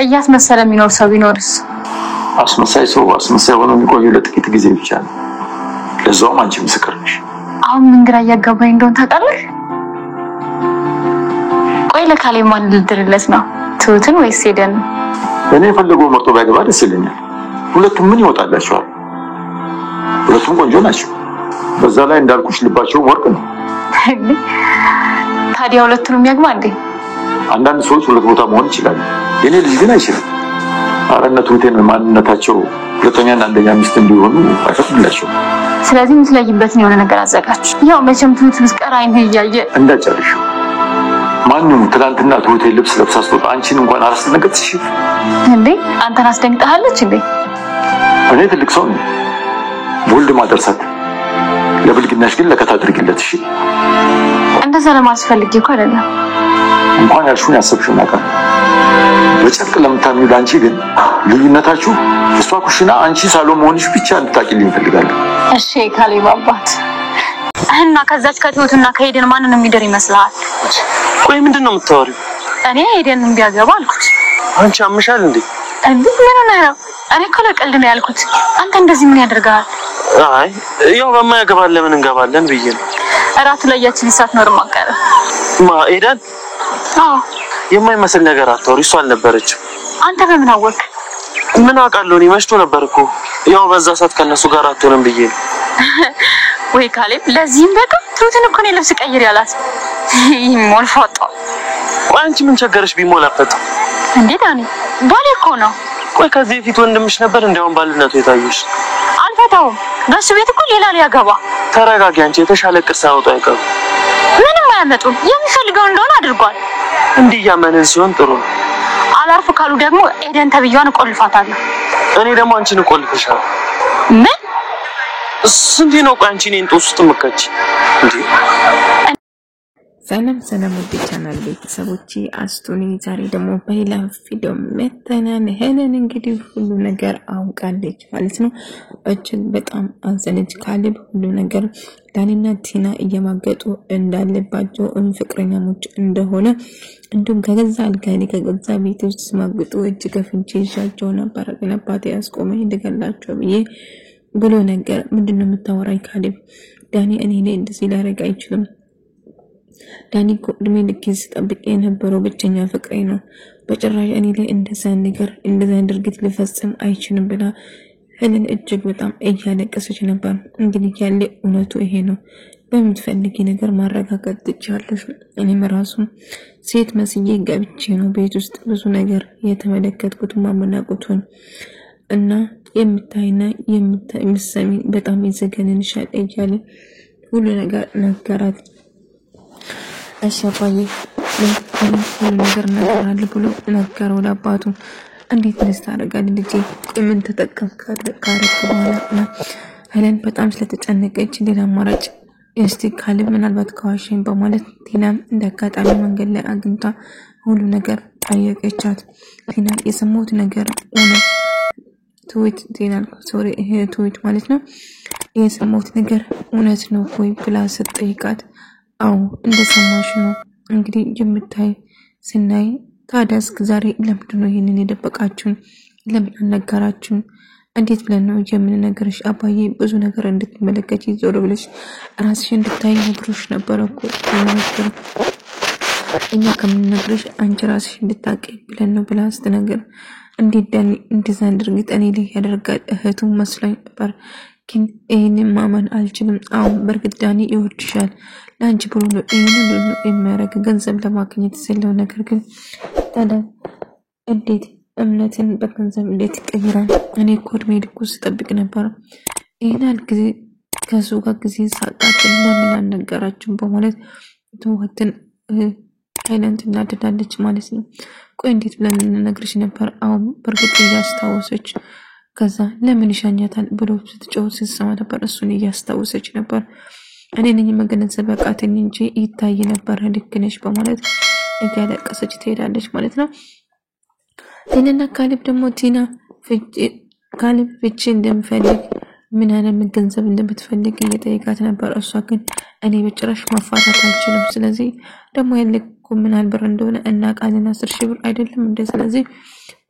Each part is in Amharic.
እያስመሰለ የሚኖር ሰው ቢኖርስ? አስመሳይ ሆኖ የሚቆየው ለጥቂት ጊዜ ብቻ ነው። ለዛውም አንቺ ምስክር ነሽ። አሁን ምን ግራ እያጋባኝ እንደሆነ ታውቃለህ? ቆይ ለካሌብ ማን ልድርለት ነው? ትሁትን ወይስ ሄደን? እኔ የፈለገው መርጦ ባይገባ ደስ ይለኛል። ሁለቱም ምን ይወጣላቸዋል? ሁለቱም ቆንጆ ናቸው። በዛ ላይ እንዳልኩሽ ልባቸው ወርቅ ነው። ታዲያ ሁለቱንም ያግባ እንዴ? አንዳንድ ሰዎች ሁለት ቦታ መሆን ይችላሉ። የኔ ልጅ ግን አይችልም። አረነቱ ቴን ማንነታቸው ሁለተኛና አንደኛ ሚስት እንዲሆኑ አይፈቅድላቸው። ስለዚህ ምስለይበትን የሆነ ነገር አዘጋጅ። ያው መቼም ትሁት ምስቀራ አይነ እያየ እንዳጨርሽ ማንንም ትላንትና ትሁቴ ልብስ ለብሳ ስትወጣ አንቺን እንኳን አላስደነገጥሽ እንዴ? አንተን አስደንግጣለች እንዴ? እኔ ትልቅ ሰው ነኝ። ወልድ ማደርሳት ለብልግናሽ ግን ለከታ አድርጊለት። እሺ እንደዛ ለማስፈልግ እኮ አይደለም። እንኳን ያልሽውን ያሰብሽውን ነገር በጨርቅ ለምታምኚው ላንቺ ግን ልዩነታችሁ እሷ ኩሽና አንቺ ሳሎን መሆንሽ ብቻ እንድታቂልኝ እፈልጋለሁ። እሺ ካሌብ አባት እና ከዛች ከትሁትና ከሄደን ማንን የሚደር ይመስልሃል? ቆይ ምንድነው የምታወሪው? እኔ ሄደን እንዲያገባ አልኩት። አንቺ አምሻል እንዴ? እንዴ ምን ነው? እኔ እኮ ለቀልድ ነው ያልኩት። አንተ እንደዚህ ምን ያደርጋል? አይ ያው በማያገባል ለምን እንገባለን ብዬ ነው። እራቱ ላይ ያችን ሳትኖር ማቀረ ሄደን አዎ የማይመስል ነገር አታወሪ። እሷ አልነበረችም። አንተ በምን አወቅ? ምን አውቃለሁ? እኔ መሽቶ ነበር እኮ ያው በዛ ሰዓት ከነሱ ጋር አትሆንም ብዬ ነው። ወይ ካሌብ ለዚህም በቃ ትሁትን እኮ ነው ልብስ ቀይር ያላት። ሞልፎጣ አንቺ ምን ቸገረሽ ቢሞላፈጥ? እንዴ ዳኒ ባሌ እኮ ነው። ቆይ ከዚህ በፊት ወንድምሽ ነበር እንደውም ባልነቱ የታየሽ? አልፈታውም። በሱ ቤት እኮ ሌላ ሊያገባ። ተረጋጊ አንቺ። የተሻለ ቅርስ አውጣ አይቀሩ። ምንም አያመጡም። የሚፈልገው እንደሆነ አድርጓል። እንዲህ ያመነን ሲሆን ጥሩ ነው። አላርፍ ካሉ ደግሞ ኤደን ተብያዋን ቆልፋታለሁ። እኔ ደግሞ አንቺን ቆልፍሻለሁ። ምን ስንቴ ነው ቆይ አንቺ እኔን ጦስ ውስጥ የምትከቺ እንዴ? ሰላም ውድ ቻናል ቤተሰቦቼ አስቱኒ ዛሬ ደግሞ በሌላ ቪዲዮ መተናል። ሄለን እንግዲህ ሁሉ ነገር አውቃለች ማለት ነው። እጅግ በጣም አዘነች። ካሌብ ሁሉ ነገር ዳኒና ቲና እየማገጡ እንዳለባቸው ፍቅረኛሞች እንደሆነ እንዲሁም ከገዛ አልጋኒ ከገዛ ቤት ውስጥ ማግጡ እጅ ከፍንጭ ይሻቸው ነበር። ግን አባቴ ያስቆመኝ እንደገላቸው ብዬ ብሎ ነገር ምንድነው የምታወራኝ ካሌብ? ዳኒ እኔ ላይ እንደዚህ ሊያደርግ አይችልም። ዳኒ እኮ እድሜ ልክ ሲጠብቅ የነበረው ብቸኛ ፍቅሬ ነው። በጭራሽ እኔ ላይ እንደዛ ድርጊት ሊፈጽም አይችልም ብላ ሄለን እጅግ በጣም እያለቀሰች ነበር። እንግዲህ ያለ እውነቱ ይሄ ነው። በምትፈልጊ ነገር ማረጋገጥ ትችያለሽ። እኔም ራሱ ሴት መስዬ ገብቼ ነው ቤት ውስጥ ብዙ ነገር የተመለከትኩት ማመናቁቱን እና የምታይና የምትሰሚ በጣም ይዘገንንሻል እያለ ሁሉ ነገር ነገራት። አሻባዬ ሁሉ ነገር ነገራል ብሎ ነገረው ለአባቱ። እንዴት ታደርጋለህ ልጄ? ምን ተጠቀምክ ካረክ በኋላ ሄለን በጣም ስለተጨነቀች ሌላ አማራጭ እስቲ ካሌብ ምናልባት ከዋሽኝ በማለት ቲናም እንደአጋጣሚ መንገድ ላይ አግኝታ ሁሉ ነገር ጠየቀቻት። ቲና የሰማሁት ነገር እውነት ትዊት ማለት ነው የሰማሁት ነገር እውነት ነው ወይ ብላ ስትጠይቃት አው እንደሰማሽ ነው እንግዲህ የምታይ ስናይ ታዲያስ ዛሬ ለምንድን ነው ይሄንን የደበቃችሁን? ለምን አልነገራችሁን? እንዴት ብለን ነው የምንነግርሽ? አባዬ ብዙ ነገር እንድትመለከቺ ዞር ብለሽ ራስሽ እንድታይ ነግሮሽ ነበር እኮ ነበር። እኛ ከምንነግርሽ አንቺ ራስሽ እንድታቂ ብለን ነው ብላ ስትነግር እንዴት ዳኒ እንደዛ ድርጊት እኔ ላይ ያደርጋል እህቱ መስሎኝ ነበር። ግን ይሄንን ማመን አልችልም። አሁን በርግጥ ዳኒ ይወድሻል። ላንቺ ብሎ ነው ይሄንን የሚያደርግ ገንዘብ ለማግኘት ሲለው፣ ነገር ግን ታዲያ እንዴት እምነትን በገንዘብ እንዴት ይቀይራል? እኔ እኮ እድሜ ልኩ ስጠብቅ ነበር። ይሄን ጊዜ ከሱ ጋር ጊዜ ሳቃጥል ለምን አልነገራችሁም በማለት ተወትን ሄለን ትናደዳለች ማለት ነው። ቆይ እንዴት ብለን እንነግርሽ ነበር? አሁን በርግጥ እያስታወሰች ከዛ ለምን ይሻኛታል ብሎ ስትጮህ ስትሰማ ነበር። እሱን እያስታወሰች ነበር። እኔ ነኝ መገነዘብ ያቃተኝ እንጂ ይታይ ነበር ልክ ነሽ በማለት እያለቀሰች ትሄዳለች ማለት ነው። ቲናና ካሌብ ደግሞ ቲና ካሌብ ፍቺ እንደምፈልግ ምን አይነት ገንዘብ እንደምትፈልግ እየጠየቃት ነበር። እሷ ግን እኔ በጭራሽ ማፋታት አልችልም፣ ስለዚህ ደግሞ ያለኩ ምን አልበር እንደሆነ እናቃለን 10,000 ብር አይደለም እንደ ስለዚህ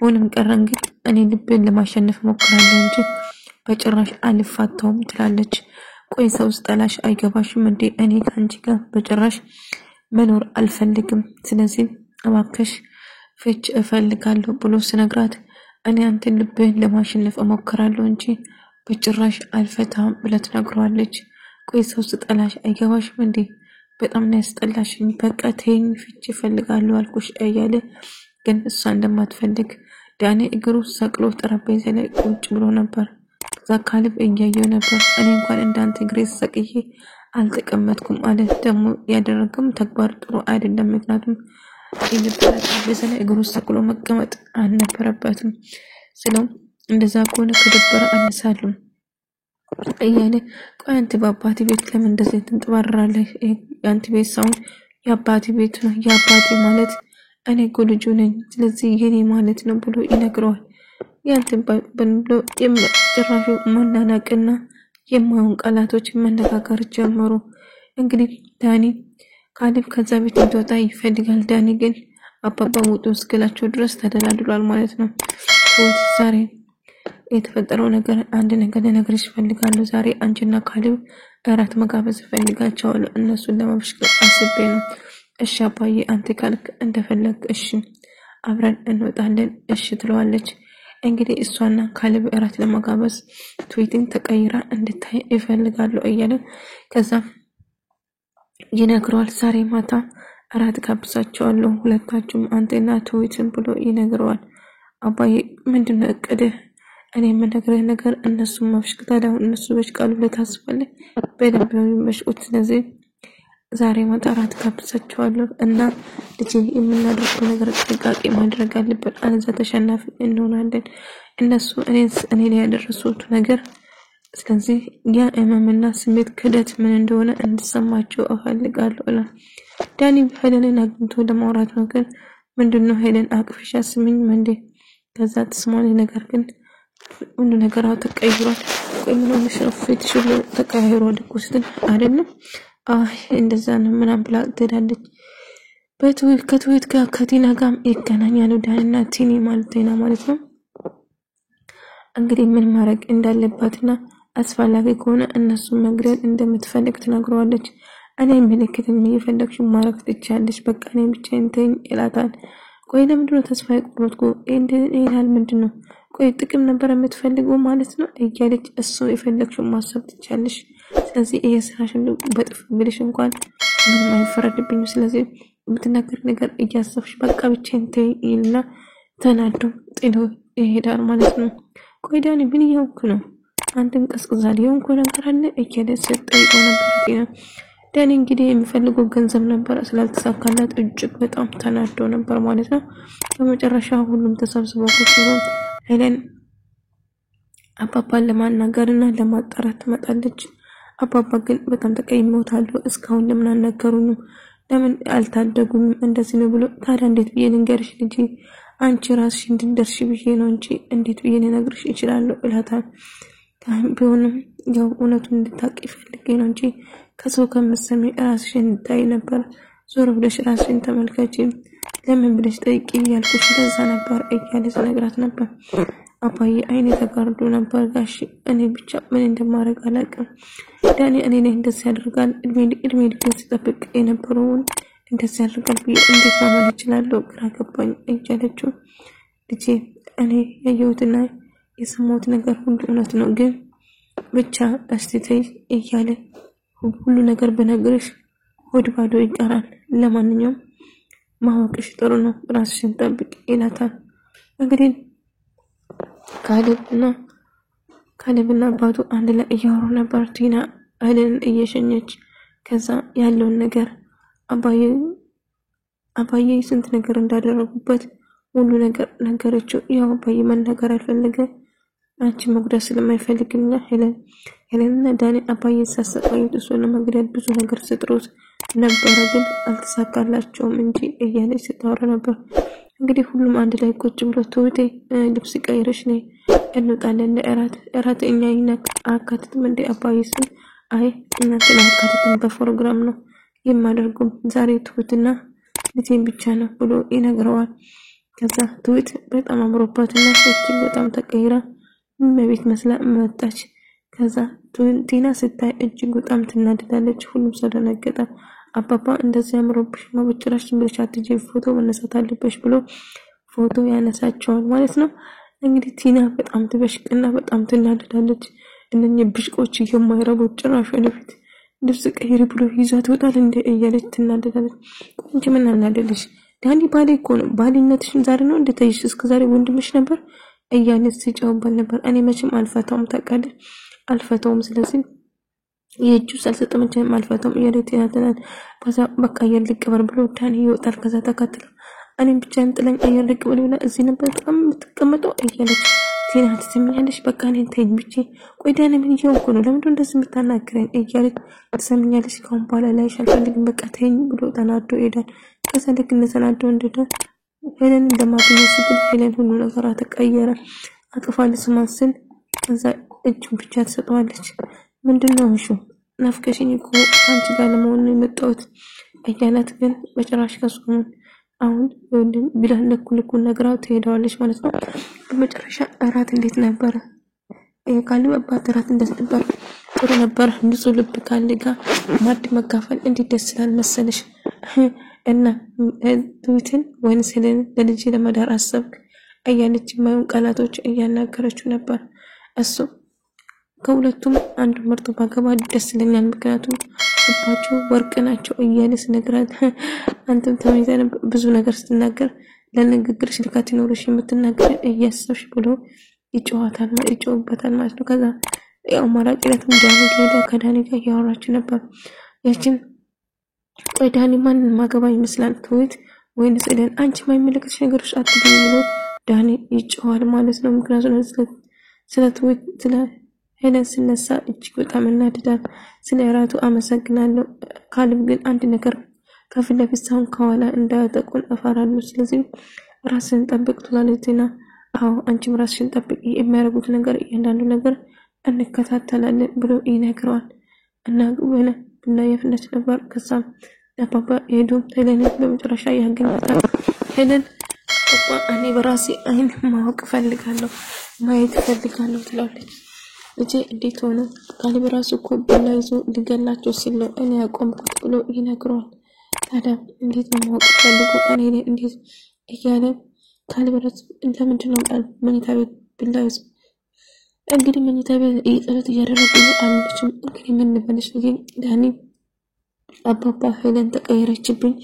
ሆነም ቀረን ግን እኔ ልብን ለማሸነፍ ሞክራለሁ እንጂ በጭራሽ አልፋታውም ትላለች። ቆይ ሰው ስጠላሽ አይገባሽም እንዴ? እኔ ካንቺ ጋር በጭራሽ መኖር አልፈልግም፣ ስለዚህ እባክሽ ፍች እፈልጋለሁ ብሎ ስነግራት እኔ አንተን ልብን ለማሸነፍ እሞክራለሁ እንጂ በጭራሽ አልፈታም ብላ ትነግረዋለች። ቆይ ሰው ስጠላሽ አይገባሽም እንዴ? በጣም ነው ያስጠላሽኝ፣ በቃ ተይኝ ፍች እፈልጋለሁ አልኩሽ እያለ ግን እሷ እንደማትፈልግ ዳኒ እግሩ ሰቅሎ ጠረጴዛ ላይ ቁጭ ብሎ ነበር። ከዛ ካሌብ እያየው ነበር። እኔ እንኳን እንዳንተ እግሬ ሰቅዬ አልተቀመጥኩም አለ። ደግሞ ያደረገም ተግባር ጥሩ አይደለም፣ ምክንያቱም ጠረጴዛ ላይ እግሩ ሰቅሎ መቀመጥ አልነበረበትም። ስለው እንደዛ ከሆነ ከደበረ አነሳለሁ እያለ ቆይ አንተ በአባቴ ቤት ለምን እንደዚህ ትንጥባራለህ? ያንተ ቤት ሳይሆን የአባቴ ቤት ነው። የአባቴ ማለት እኔ እኮ ልጁ ነኝ፣ ስለዚህ የኔ ማለት ነው ብሎ ይነግረዋል። ያንተ በንብሎ ጭራሹ መናናቅና የማይሆን ቃላቶች መነጋገር ጀመሩ። እንግዲህ ዳኒ ካሌብ ከዛ ቤት እንዲወጣ ይፈልጋል። ዳኒ ግን አባባ ውጡ እስክላቸው ድረስ ተደላድሏል ማለት ነው። ዛሬ የተፈጠረው ነገር አንድ ነገር ልነግርሽ እፈልጋለሁ። ዛሬ አንቺና ካሌብ እራት መጋበዝ እፈልጋቸዋለሁ። እነሱን ለማብሸቅ አስቤ ነው። እሺ አባዬ አንተ ካልክ እንደፈለግ እሺ አብረን እንወጣለን እሺ ትለዋለች። እንግዲህ እሷና ካሌብ እራት ለመጋበዝ ትዊትን ተቀይራ እንድታይ እፈልጋለሁ እያለ ከዛ ይነግረዋል። ዛሬ ማታ እራት ጋብዛቸዋለሁ ሁለታችሁም አንተና ትዊትን ብሎ ይነግረዋል። አባዬ ምንድነው እቅድህ? እኔ የምነግርህ ነገር እነሱን ማብሸቅታለ እነሱ በሽቃሉ ለታስፈልግ በደንብ ነው የሚበሽቁት። ስለዚህ ዛሬ ማታ እራት ጋብዛቸዋለሁ እና ልጄ የምናደርገው ነገር ጥንቃቄ ማድረግ አለብን፣ አለዛ ተሸናፊ እንሆናለን። እነሱ እኔ ላይ ያደረሱት ነገር ስለዚህ ያ እመምና ስሜት ክደት ምን እንደሆነ እንድሰማቸው እፈልጋለሁ አለ። ዳኒ ሄለንን አግኝቶ ለማውራት ነው። ግን ምንድነው ሄለን አቅፍሻ ስሚኝ መንዴ ከዛ ተስማኒ ነገር ግን ሁሉ ነገር ተቀይሯል። ቆይ ምን ሆነሽ ነው ፊትሽ ተቀያይሯል እኮ ስትል አይደለም እንደዛ ነው ምናምን ብላ ትሄዳለች። ከትዊት ጋር ከቲና ጋር ይገናኛሉ። ዳኒና ቲኒ ማለት ነው። እንግዲህ ምን ማድረግ እንዳለባትና አስፈላጊ ከሆነ እነሱን መግደል እንደምትፈልግ ትነግረዋለች። እኔ ምልክትም እየፈለግሽ ማድረግ ትችያለሽ፣ በቃ እኔ ብቻዬን ተይኝ ይላታል። ቆይ ለምንድነው ተስፋ የቆረጥኩ ይላል። ምንድነው ቆይ ጥቅም ነበር የምትፈልገው ማለት ነው እያለች እሱ የፈለግሽው ማሰብ ትችያለሽ፣ ስለዚህ እየሰራሽን በጥፍ ብልሽ እንኳን ምንም አይፈረድብኝ፣ ስለዚህ የምትናገር ነገር እያሰብሽ በቃ ብቻዬን ተይኝ ይልና ተናዶ ጥሎ ይሄዳል ማለት ነው። ቆይ ዳኒ ምን እያወኩ ነው? አንተን ቀስቅዛል የሆንኩ ነገር አለ እያለ ሲጠይቀው ነበር። ዳኒ እንግዲህ የሚፈልገው ገንዘብ ነበር፣ ስላልተሳካለት እጅግ በጣም ተናዶ ነበር ማለት ነው። በመጨረሻ ሁሉም ተሰብስበው ቁጭ ሄለን አባባን ለማናገርና ለማጣራት ትመጣለች። አባባ ግን በጣም ተቀይመውታል። እስካሁን ለምን አልነገሩኝም? ለምን አልታደጉኝም? እንደዚህ ነው ብሎ ታዲያ እንዴት ብዬ ልንገርሽ ልጄ? አንቺ ራስሽ እንድትደርሺ ብዬ ነው እንጂ እንዴት ብዬ ልነግርሽ እችላለሁ እላታል። ቢሆንም ያው እውነቱን እንድታውቂ ፈልጌ ነው እንጂ ከሰው ከምትሰሚ ራስሽን እንድታይ ነበር። ዞር ብለሽ ራስሽን ተመልከቺ፣ ለምን ብለሽ ጠይቂ ያልኩሽ ለዛ ነበር እያለ ነግራት ነበር። አባዬ አይኔ ተጋርዶ ነበር ጋሽ፣ እኔ ብቻ ምን እንደማደርግ አላውቅም። ዳኒ እኔ ነኝ እንደዚህ ያደርጋል እድሜ ድረስ ተጠብቅ የነበረውን እንደዚህ ያደርጋል ብዬ እንዴት ማመን እችላለሁ? ግራ ገባኝ እያለችው ልጄ እኔ ያየሁትና የሰማሁት ነገር ሁሉ እውነት ነው፣ ግን ብቻ አስተታይ እያለ ሁሉ ነገር በነገርሽ ሆድ ባዶ ይቀራል። ለማንኛውም ማወቅሽ ጥሩ ነው፣ ራስሽን ጠብቂ ይላታል። እንግዲህ ካሌብና አባቱ አንድ ላይ እያወሩ ነበር። ቲና ሄለን እየሸኘች ከዛ ያለውን ነገር አባዬ ስንት ነገር እንዳደረጉበት ሁሉ ነገር ነገረችው። ያው አባዬ መናገር አልፈለገ አንቺ መጉዳት ስለማይፈልግና ሄለንና ዳኒ አባዬ ሳሰቃዩት እሱን ለመግደል ብዙ ነገር ስጥሩት ነበር፣ ግን አልተሳካላቸውም እንጂ እያለች ስታወራ ነበር። እንግዲህ ሁሉም አንድ ላይ ቁጭ ብሎ ትውቴ ልብስ ቀይረሽ ነይ እንውጣለን ለእራት እኛ አካትተን እንደ አባይስ አይ እናንተ አካትተን በፕሮግራም ነው የማደርገው ዛሬ ትሁትና ልጄን ብቻ ነው ብሎ ይነግረዋል። ከዛ ትሁት በጣም አምሮባትና እጅግ በጣም ተቀይራ መቤት መስላ መጣች። ከዛ ቲና ስታይ እጅግ በጣም ትናደዳለች። ሁሉም ሰው ደነገጠ። አባባ እንደዚህ አምሮብሽ ነው በጭራሽ ብለሽ አትጂ ፎቶ መነሳት አለብሽ ብሎ ፎቶ ያነሳቸዋል ማለት ነው። እንግዲህ ቲና በጣም ትበሽቅና በጣም ትናደዳለች። እነኚህ ብሽቆች የማይረቡ ጭራሽ ወደፊት ልብስ ቀይሪ ብሎ ይዟት ወጣል እንደ እያለች ትናደዳለች። እንጂ ምን አናደልሽ ዳኒ ባሌ እኮ ነው ባልነትሽም ዛሬ ነው እንደተይሽ እስከዛሬ ወንድምሽ ነበር እያለች ሲጫወባል ነበር። እኔ መቼም አልፈታውም ታውቃለህ አልፈታውም ስለዚህ የእጁ ሳልሰጠመችም አልፈታውም እያለች ትናደዳለች። ከዛ በቃ አየር ልቀበል ብሎ ዳኒ ይወጣል። ከዛ ተከትለው እኔም ብቻዬን ጥለኝ አየር ልቀበል ብላ እዚህ ነበር በጣም የምትቀመጠው እያለች ቲና ትሰሚኛለሽ በቃ እኔን ተይኝ ብቻ ቆይ ዳኒ ምን እየሆንኩ ነው ለምንድነው እንደዚህ የምታናግረኝ እያለች ትሰሚኛለሽ ካሁን በኋላ ላይሽ አልፈልግም በቃ ተይኝ ብሎ ተናዶ ይሄዳል። ከዛ ልክ እንደተናዶ እንደደ ሄለን እንደማግኘት ሲል ሄለን ሁሉ ነገር ተቀየረ። አጥፋለች ማስል ከዛ እጁን ብቻ ተሰጠዋለች። ምንድነው እሺ ናፍቀሽኝ እኮ አንቺ ጋር ለመሆን ነው የመጣሁት እያላት ግን በጭራሽ ከሱም አሁን ወንድም ቢላል ለኩልኩ ነግራው ትሄዳለች ማለት ነው። በመጨረሻ እራት እንዴት ነበር? ካለው አባት እራት እንዴት ነበር? ጥሩ ነበር። ንጹህ ልብ ካለ ጋር ማድ መካፈል እንዴት ደስ ይላል መሰለሽ እና ትሁትን ወይንስ ሄለን ለልጅ ለመዳር አሰብክ እያለች ማዩን ቃላቶች እያናገረችው ነበር። እሱ ከሁለቱም አንዱ መርጦ ባገባ ደስ ይለኛል ምክንያቱም አባቸው ወርቅ ናቸው እያለስ ነግራት አንተም ተመይዘን ብዙ ነገር ስትናገር ለንግግርሽ ልካት ይኖርሽ የምትናገር እያሰብሽ ብሎ ይጮህበታል ማለት ነው። ከዛ ያው ማራቂለትም ዳኒ ሄዳ ከዳኒ ጋር ያወራች ነበር። ያችን ቆይ ዳኒ ማን ማገባ ይመስላል ትሁት ወይንስ ሄለን አንቺ ማይመለከትሽ ነገሮች አትበይ ብሎ ዳኒ ይጮሃል ማለት ነው። ምክንያቱም ስለ ትሁት ስለ ሄለን ሲነሳ እጅግ በጣም እናድዳል። ስለ እራቱ አመሰግናለሁ ካለም ግን አንድ ነገር ከፊት ለፊት ሳይሆን ከኋላ እንዳያጠቁን እፈራለሁ ስለዚህ ራስን ጠብቅ ትላለች ቲና። አዎ አንቺም ራስሽን ጠብቂ የሚያደርጉት ነገር እያንዳንዱ ነገር እንከታተላለን ብሎ ይነግረዋል። እና ወይኔ ብላ የፍነች ነበር። ከዛም አባባ ሄዶ ሄለን በመጨረሻ ያገኛታል። ሄለን አባባ እኔ በራሴ አይን ማወቅ ፈልጋለሁ ማየት ፈልጋለሁ ትላለች። እጄ እንዴት ሆነ ካሌብ ራሱ እኮ በላይዞ ሊገላቸው ሲል ነው እኔ ያቆምኩት ብሎ ይነግረዋል። ታዲያ እንዴት ነው ማወቅ ፈልጎ እኔ እንዴት እያለ ካሌብ ራሱ ለምንድነው መኝታ ቤት በላይዞ እንግዲህ መኝታ ቤት ጸሎት እያደረጉ አለችም። እንግዲህ ምን ልበልሽ ግን ዳኒ አባባ ሄለን ተቀየረችብኝ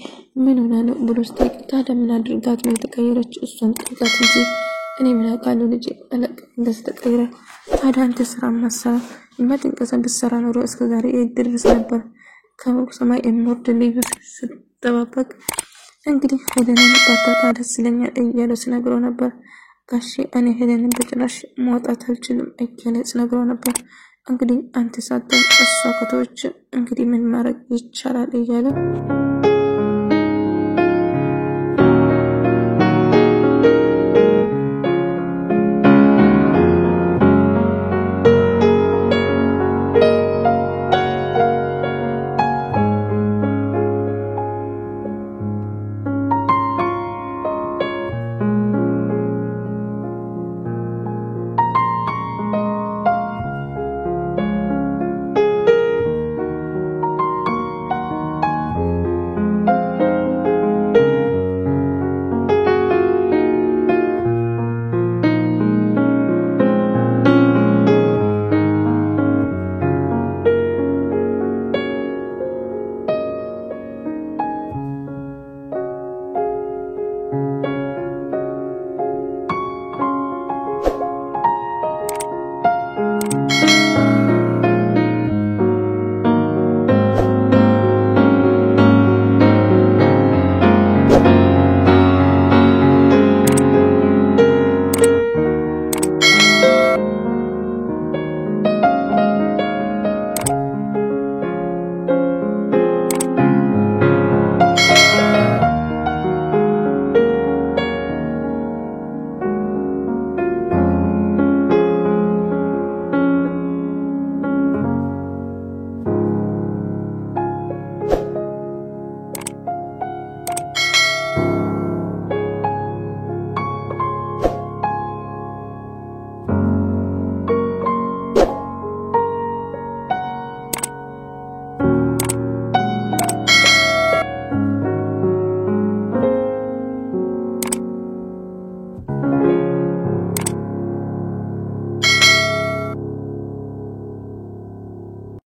ምን ሆነ ነው ብሎ ስጠይቅ ታዲያ ምን አድርጋት ነው የተቀየረች እሷን ጥቃት እንጂ እኔ ምን አውቃለሁ ልጅ አለቅ እንደተቀየረ ታዲያ አንተ ስራ ማሰራ የማትንቀሳቀስ ብትሰራ ኖሮ እስከዛሬ ድረስ ነበር ከሰማይ የሚወርድ ልጅ ስትጠባበቅ እንግዲህ ሄለንን ባታጣ ደስ ይለኛል እያለ ሲነግረው ነበር። ጋሼ እኔ ሄለንን በጭራሽ ማውጣት አልችልም እያለ ሲነግረው ነበር። እንግዲህ አንተ ሳትሆን እሷ ከተወች እንግዲህ ምን ማድረግ ይቻላል እያለ